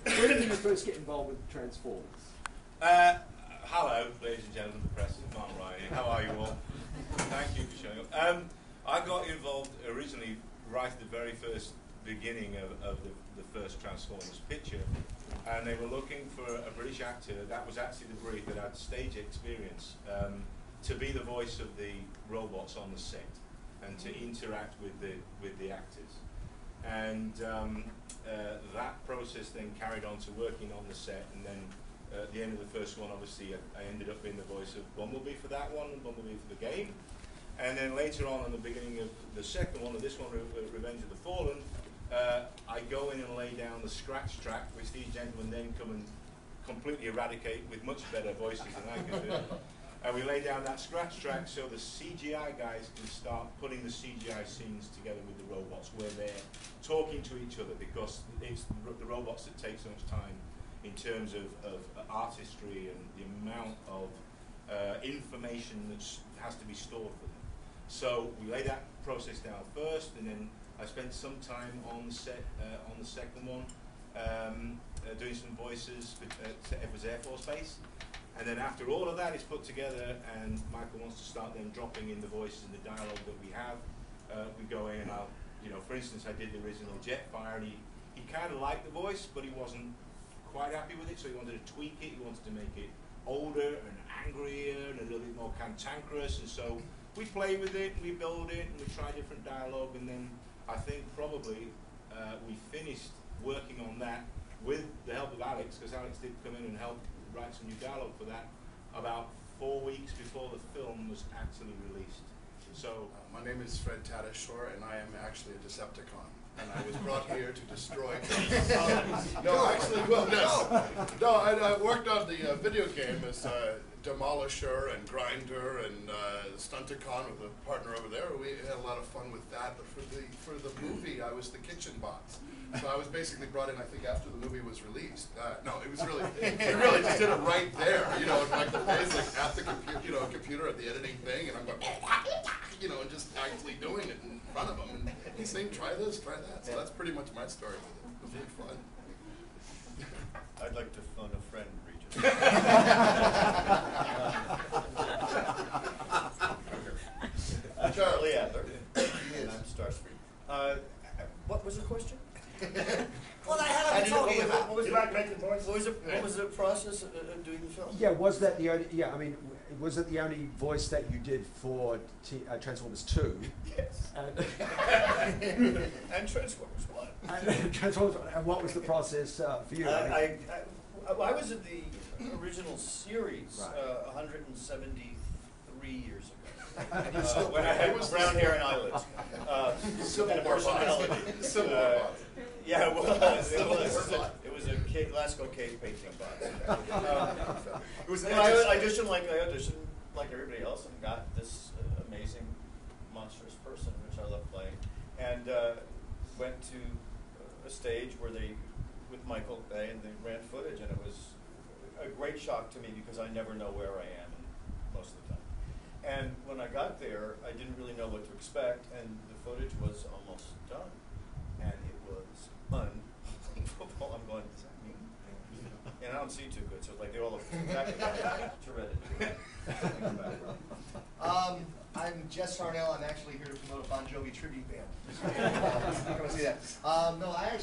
When did you first get involved with Transformers? Hello, ladies and gentlemen of the press. It's Mark Ryan here. How are you all? Thank you for showing up. I got involved originally right at the very first beginning of the first Transformers picture, and they were looking for a British actor. That was actually the brief, that had stage experience to be the voice of the robots on the set and to interact with the actors. And that process then carried on to working on the set, and then at the end of the first one, obviously, I ended up being the voice of Bumblebee for that one, and Bumblebee for the game. And then later on, in the beginning of the second one, of this one, Revenge of the Fallen, I go in and lay down the scratch track, which these gentlemen then come and completely eradicate with much better voices than I could do. And we lay down that scratch track so the CGI guys can start putting the CGI scenes together with the robots, where they're talking to each other, because it's the robots that take so much time in terms of artistry and the amount of information that has to be stored for them. So we lay that process down first, and then I spent some time on the set on the second one, doing some voices for Edwards Air Force Base. And then after all of that is put together, and Michael wants to start then dropping in the voices and the dialogue that we have, we go in and I'll, for instance, I did the original Jetfire, and he kind of liked the voice, but he wasn't quite happy with it, so he wanted to tweak it. He wanted to make it older and angrier and a little bit more cantankerous, and so we play with it, and we build it, and we try different dialogue, and then I think probably we finished working on that with the help of Alex, because Alex did come in and help write some new dialogue for that about 4 weeks before the film was actually released. So my name is Fred Tatasciore, and I am actually a Decepticon. And I was brought here to destroy. No, actually, well, no. I worked on the video game as Demolisher and Grinder and Stunticon with a partner over there. We had a lot of fun with that. But for the movie, I was the kitchen bots. So I was basically brought in, I think, after the movie was released. No, it was really, we really just did it right there, like the basic at the computer at the editing thing, and I'm going, and just actually doing it in front of them. And he's saying, try this, try that. So that's pretty much my story with it. It was really fun. I'd like to phone a friend, Regis. Charlie Adler. And I'm Starscream. What was the question? Well, I had talking about. What was you like making voices? What was the process of doing the film? Yeah, was that the only? Yeah, I mean, was it the only voice that you did for Transformers 2? Yes. And Transformers 1. And Transformers 1. And what was the process for you? I was in the original series 173 years ago. When I had brown hair and eyelids. And a personality. Yeah, it was. It was a Glasgow cave painting box. I auditioned like everybody else, and got this amazing, monstrous person, which I love playing, and went to a stage where with Michael Bay, and they ran footage, and it was a great shock to me because I never know where I am most of the time. And when I got there, I didn't really know what to expect, and the footage was almost done. And it was unbelievable. I'm going, does that mean? And I don't see too good, so it's like they all look exactly like Hereditary. I'm Jess Sarnell. I'm actually here to promote a Bon Jovi tribute band. Come and see that. No, I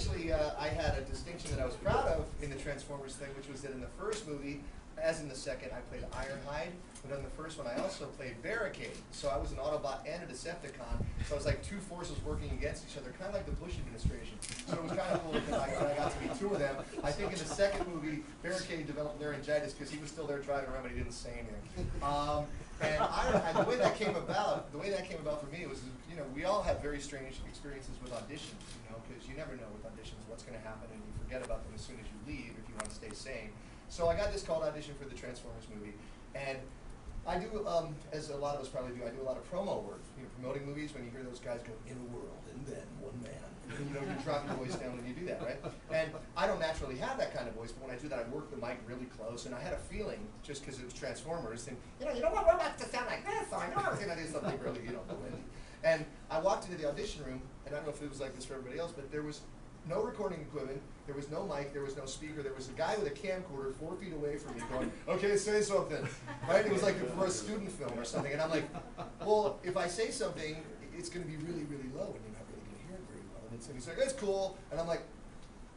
had a distinction that I was proud of in the Transformers thing, which was that in the first movie, as in the second, I played Ironhide, but in the first one, I also played Barricade. So I was an Autobot and a Decepticon. So it was like two forces working against each other, kind of like the Bush administration. So it was kind of cool because I got to meet two of them. I think in the second movie, Barricade developed laryngitis because he was still there driving around, but he didn't say anything. And Ironhide, the way that came about for me was, we all have very strange experiences with auditions, because you never know with auditions what's going to happen, and you forget about them as soon as you leave if you want to stay sane. So I got this called audition for the Transformers movie, and I do, as a lot of us probably do, I do a lot of promo work, promoting movies. When you hear those guys go, in a world, and then one man, you drop your voice down when you do that, right? And I don't naturally have that kind of voice, but when I do that, I work the mic really close, and I had a feeling, just because it was Transformers, and you don't want robots to sound like this, so I know I was going to do something really, windy. And I walked into the audition room, and I don't know if it was like this for everybody else, but there was no recording equipment, there was no mic, there was no speaker, there was a guy with a camcorder 4 feet away from me going, okay, say something, right? It was like for a student film or something, and I'm like, well, if I say something, it's going to be really, really low, and you're not really going to hear it very well. And he's like, it's cool, and I'm like,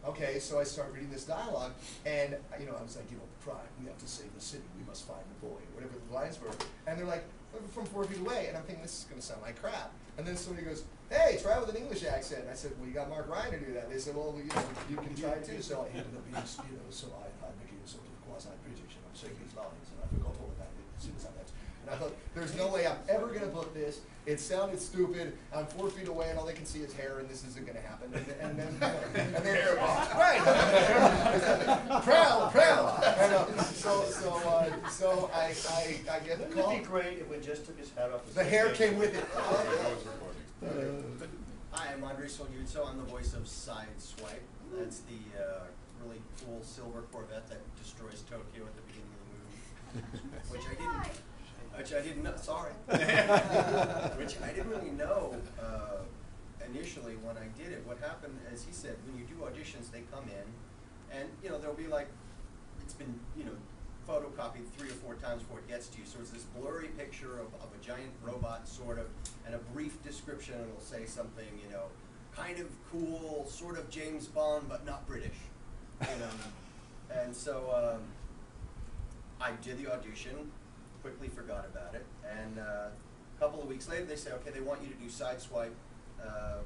okay, so I start reading this dialogue, and I was like, pride, we have to save the city, we must find the boy, whatever the lines were, and they're like, from 4 feet away, and I'm thinking, this is going to sound like crap. And then somebody goes, hey, try with an English accent. I said, well, you got Mark Ryan to do that. They said, well, you can try too. So I ended up being, so I became sort of quasi-British, and I'm saying these lines, and I forgot all about it as soon as I left. And I thought, there's no way I'm ever going to book this. It sounded stupid. I'm 4 feet away, and all they can see is hair, and this isn't going to happen. And then hair right. Proud. And, so I get the call. Wouldn't it be great if we just took his hat off? The hair came with it. Hi, I'm Andre Soljutso. I'm the voice of Sideswipe. That's the really cool silver Corvette that destroys Tokyo at the beginning of the movie, which I didn't know. Sorry, which I didn't really know initially when I did it. What happened, as he said, when you do auditions, they come in, and there'll be like, it's been photocopied 3 or 4 times before it gets to you. So it's this blurry picture of a giant robot, sort of, and a brief description, and it'll say something, kind of cool, sort of James Bond, but not British. And so I did the audition, quickly forgot about it, and a couple of weeks later they say, okay, they want you to do Sideswipe, for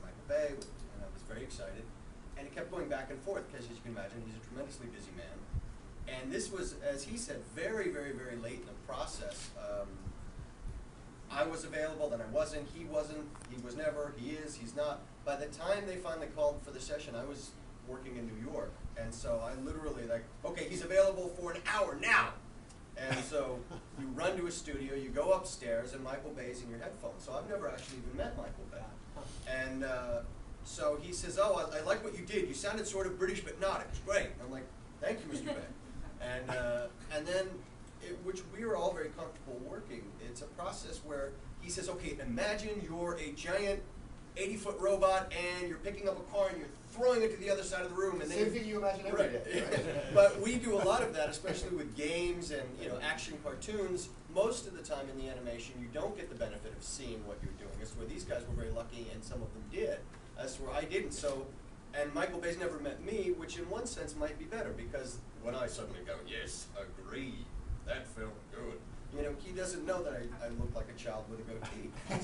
Michael Bay, and I was very excited. And it kept going back and forth, because as you can imagine, he's a tremendously busy man. And this was, as he said, very, very, very late in the process. I was available, then I wasn't, he wasn't, he was never, he is, he's not. By the time they finally called for the session, I was working in New York. And so I literally okay, he's available for an hour now. And so you run to a studio, you go upstairs, and Michael Bay's in your headphones. So I've never actually even met Michael Bay. And so he says, oh, I like what you did. You sounded sort of British, but not. It was great. And I'm like, thank you, Mr. Bay. And then, which we were all very comfortable working, it's a process where he says, okay, imagine you're a giant 80-foot robot and you're picking up a car and you're throwing it to the other side of the room. And Same thing you imagine every day. Right? But we do a lot of that, especially with games and action cartoons. Most of the time in the animation, you don't get the benefit of seeing what you're doing. That's where these guys were very lucky, and some of them did. That's where I didn't. So, and Michael Bay's never met me, which in one sense might be better, because when I suddenly go, yes, agree, that felt good. He doesn't know that I look like a child with a goatee. So, he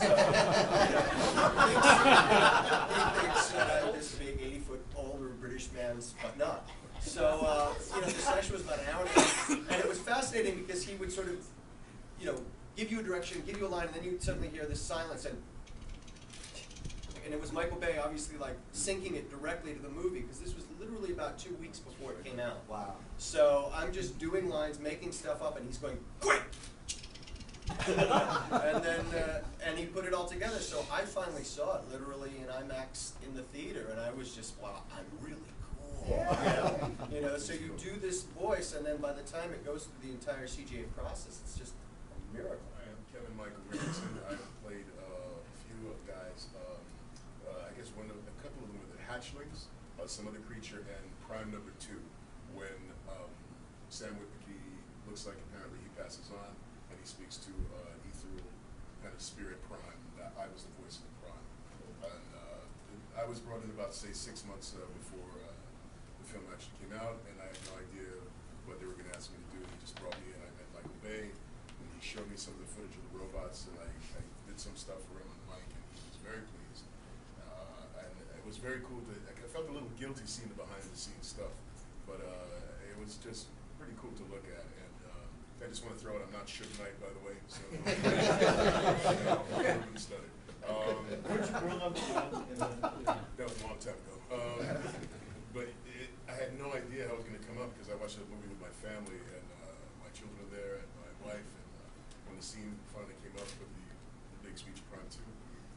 thinks that I'm this big 80-foot older British man, but not. So, the session was about an hour and a half, and it was fascinating because he would sort of, give you a direction, give you a line, and then you'd suddenly hear this silence, and it was Michael Bay obviously syncing it directly to the movie, because this was literally about 2 weeks before it came out. Wow. So I'm just doing lines, making stuff up, and he's going, quick! And then, and he put it all together. So I finally saw it literally in IMAX in the theater, and I was just, wow, I'm really cool. Yeah. So you do this voice, and then by the time it goes through the entire CGA process, it's just a miracle. I am Kevin Michael Richardson. I've played a few guys. I guess a couple of them are the hatchlings, some other creature, and Prime number 2, when Sam Witwicky looks like apparently he passes on, and he speaks to an ethereal kind of spirit Prime. I was the voice of the Prime. And I was brought in about, say, 6 months before the film actually came out, and I had no idea what they were going to ask me to do. He just brought me in. I met Michael Bay, and he showed me some of the footage of the robots, and I did some stuff for him on the mic, and he was very pleased. And it was very cool. I felt a little guilty seeing the behind-the-scenes stuff, but it was just pretty cool to look at. And I just want to throw it, I'm not Suge Knight, by the way. So, Where'd you grow up in? That was a long time ago. But I had no idea how it was going to come up, because I watched the movie with my family, and my children are there, and my wife, and when the scene finally came up with the big speech of Prime 2,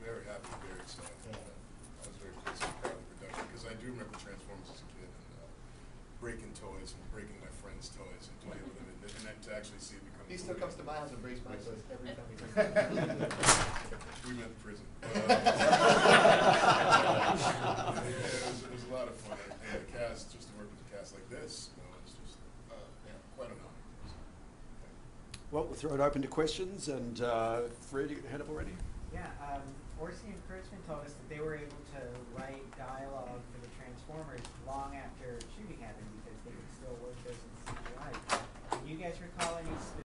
very happy, very excited. I was very pleased with the production, because I do remember Transformers as a kid, and breaking toys and breaking my friends' toys and playing with them, and then to actually see it become He still comes to my house and breaks my toys every time he comes. We met in prison. It was a lot of fun. And the cast, just to work with a cast like this, it's just quite an honor. Well, we'll throw it open to questions, and Fred, you got your hand up already? Yeah, Orsi and Kurtzman told us that they were able to write dialogue for the Transformers long